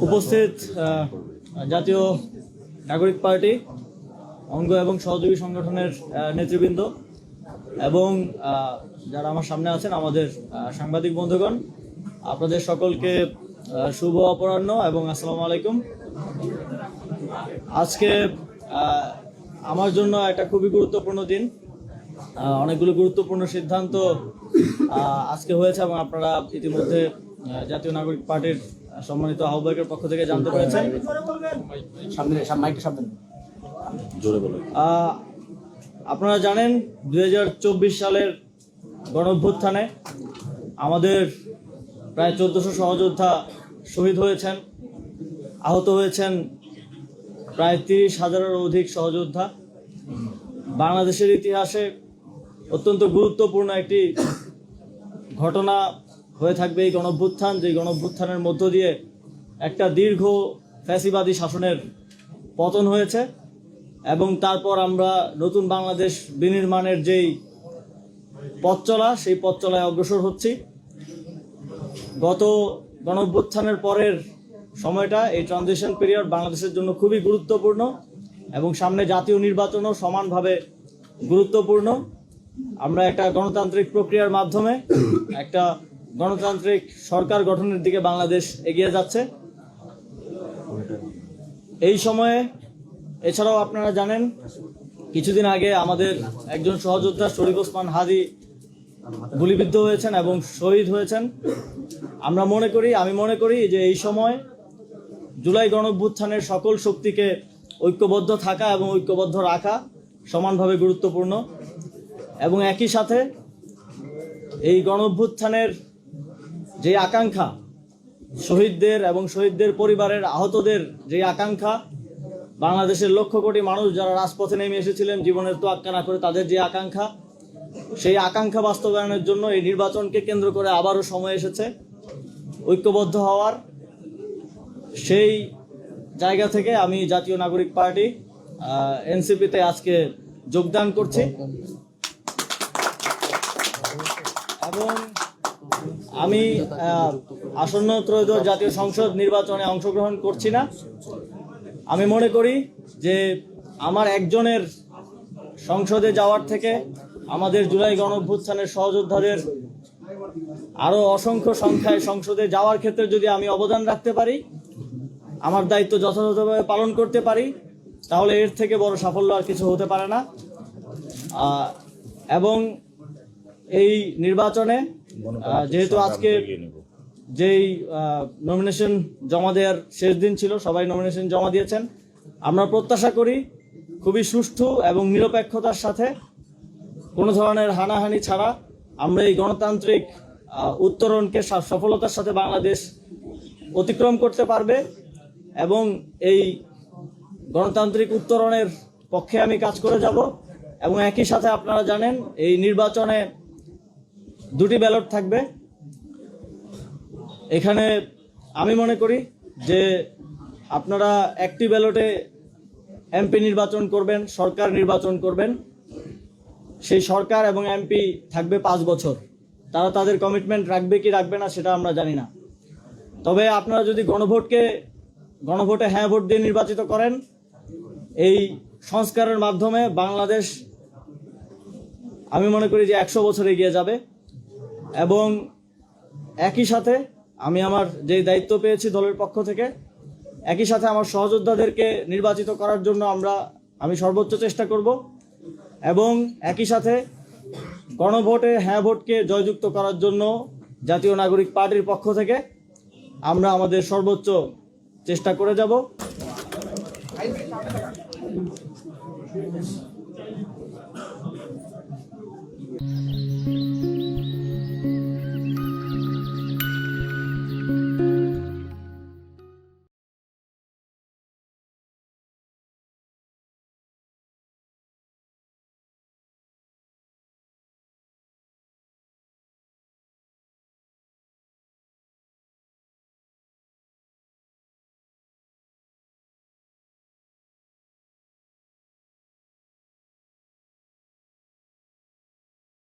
উপস্থিত জাতীয় নাগরিক পার্টি অঙ্গ এবং সহযোগী সংগঠনের নেতৃবৃন্দ এবং যারা আমার সামনে আছেন আমাদের সাংবাদিক বন্ধুগণ, আপনাদের সকলকে শুভ অপরাহ্ন এবং আসসালামু আলাইকুম। আজকে আমার জন্য একটা খুবই গুরুত্বপূর্ণ দিন। অনেকগুলো গুরুত্বপূর্ণ সিদ্ধান্ত আজকে হয়েছে এবং আপনারা ইতিমধ্যে জাতীয় নাগরিক পার্টির সম্মানিত আহ্বায়কের পক্ষ থেকে জানতে পেরেছেন। আপনারা জানেন 2024 সালের গণঅভ্যুত্থানে আমাদের প্রায় 1400 সহযোদ্ধা শহীদ হয়েছেন, আহত হয়েছেন প্রায় 30,000-এর অধিক সহযোদ্ধা। বাংলাদেশের ইতিহাসে অত্যন্ত গুরুত্বপূর্ণ একটি ঘটনা হয়ে থাকবে এই গণঅভ্যুত্থান, যে গণঅভ্যুত্থানের মধ্য দিয়ে একটা দীর্ঘ ফ্যাসিবাদী শাসনের পতন হয়েছে এবং তারপর আমরা নতুন বাংলাদেশ বিনির্মাণের যেই পথ চলা, সেই পথ চলায় অগ্রসর হচ্ছি। গত গণঅভ্যুত্থানের পরের সময়টা, এই ট্রানজিশন পিরিয়ড বাংলাদেশের জন্য খুবই গুরুত্বপূর্ণ এবং সামনে জাতীয় নির্বাচনও সমানভাবে গুরুত্বপূর্ণ। আমরা একটা গণতান্ত্রিক প্রক্রিয়ার মাধ্যমে একটা গণতান্ত্রিক সরকার গঠনের দিকে বাংলাদেশ এগিয়ে যাচ্ছে। এই সময়ে এছাড়াও আপনারা জানেন কিছুদিন আগে আমাদের একজন সহযোদ্ধা শরীফ ওসমান হাদি গুলিবিদ্ধ হয়েছেন এবং শহীদ হয়েছেন। আমি মনে করি যে এই সময় জুলাই গণঅভ্যুত্থানের সকল শক্তিকে ঐক্যবদ্ধ থাকা এবং ঐক্যবদ্ধ রাখা সমানভাবে গুরুত্বপূর্ণ এবং একই সাথে এই গণঅভ্যুত্থানের যে আকাঙ্ক্ষা, শহীদদের এবং শহীদদের পরিবারের, আহতদের যে আকাঙ্ক্ষা, বাংলাদেশের লক্ষ কোটি মানুষ যারা রাজপথে নেমে এসেছিলেন জীবনের তোয়াক্কা না করে, তাদের যে আকাঙ্ক্ষা, সেই আকাঙ্ক্ষা বাস্তবায়নের জন্য এই নির্বাচনকে কেন্দ্র করে আবারও সময় এসেছে ঐক্যবদ্ধ হওয়ার। সেই জায়গা থেকে আমি জাতীয় নাগরিক পার্টি এনসিপিতে আজকে যোগদান করছি এবং আমি আসন্ন ত্রয়োদশ জাতীয় সংসদ নির্বাচনে অংশগ্রহণ করছি না। আমি মনে করি যে আমার একজনের সংসদে যাওয়ার থেকে আমাদের জুলাই গণঅভ্যুত্থানের সহযোদ্ধাদের আরো অসংখ্য সংখ্যায় সংসদে যাওয়ার ক্ষেত্রে যদি আমি অবদান রাখতে পারি, আমার দায়িত্ব যথাযথভাবে পালন করতে পারি, তাহলে এর থেকে বড় সাফল্য আর কিছু হতে পারে না। এবং এই নির্বাচনে যেহেতু আজকে যেই নমিনেশন জমা দেওয়ার শেষ দিন ছিল, সবাই নমিনেশন জমা দিয়েছেন। আমরা প্রত্যাশা করি খুবই সুষ্ঠু এবং নিরপেক্ষতার সাথে, কোনো ধরনের হানাহানি ছাড়া আমরা এই গণতান্ত্রিক উত্তরণকে সফলতার সাথে বাংলাদেশ অতিক্রম করতে পারবে এবং এই গণতান্ত্রিক উত্তরণের পক্ষে আমি কাজ করে যাব। এবং একই সাথে আপনারা জানেন এই নির্বাচনে 2টি ব্যালট থাকবে। এখানে আমি মনে করি যে আপনারা একটি ব্যালটে এমপি নির্বাচন করবেন, সরকার নির্বাচন করবেন। সেই সরকার এবং এমপি থাকবে 5 বছর। তারা তাদের কমিটমেন্ট রাখবে কি রাখবে না সেটা আমরা জানি না। তবে আপনারা যদি গণভোটে হ্যাঁ ভোট দিয়ে নির্বাচিত করেন, এই সংস্কারের মাধ্যমে বাংলাদেশ আমি মনে করি যে 100 বছর এগিয়ে যাবে। এবং একই সাথে আমি আমার যে দায়িত্ব পেয়েছি দলের পক্ষ থেকে, একই সাথে আমার সহযোদ্ধাদেরকে নির্বাচিত করার জন্য আমি সর্বোচ্চ চেষ্টা করব এবং একই সাথে গণভোটে হ্যাঁ ভোটকে জয়যুক্ত করার জন্য জাতীয় নাগরিক পার্টির পক্ষ থেকে আমরা আমাদের সর্বোচ্চ চেষ্টা করে যাব।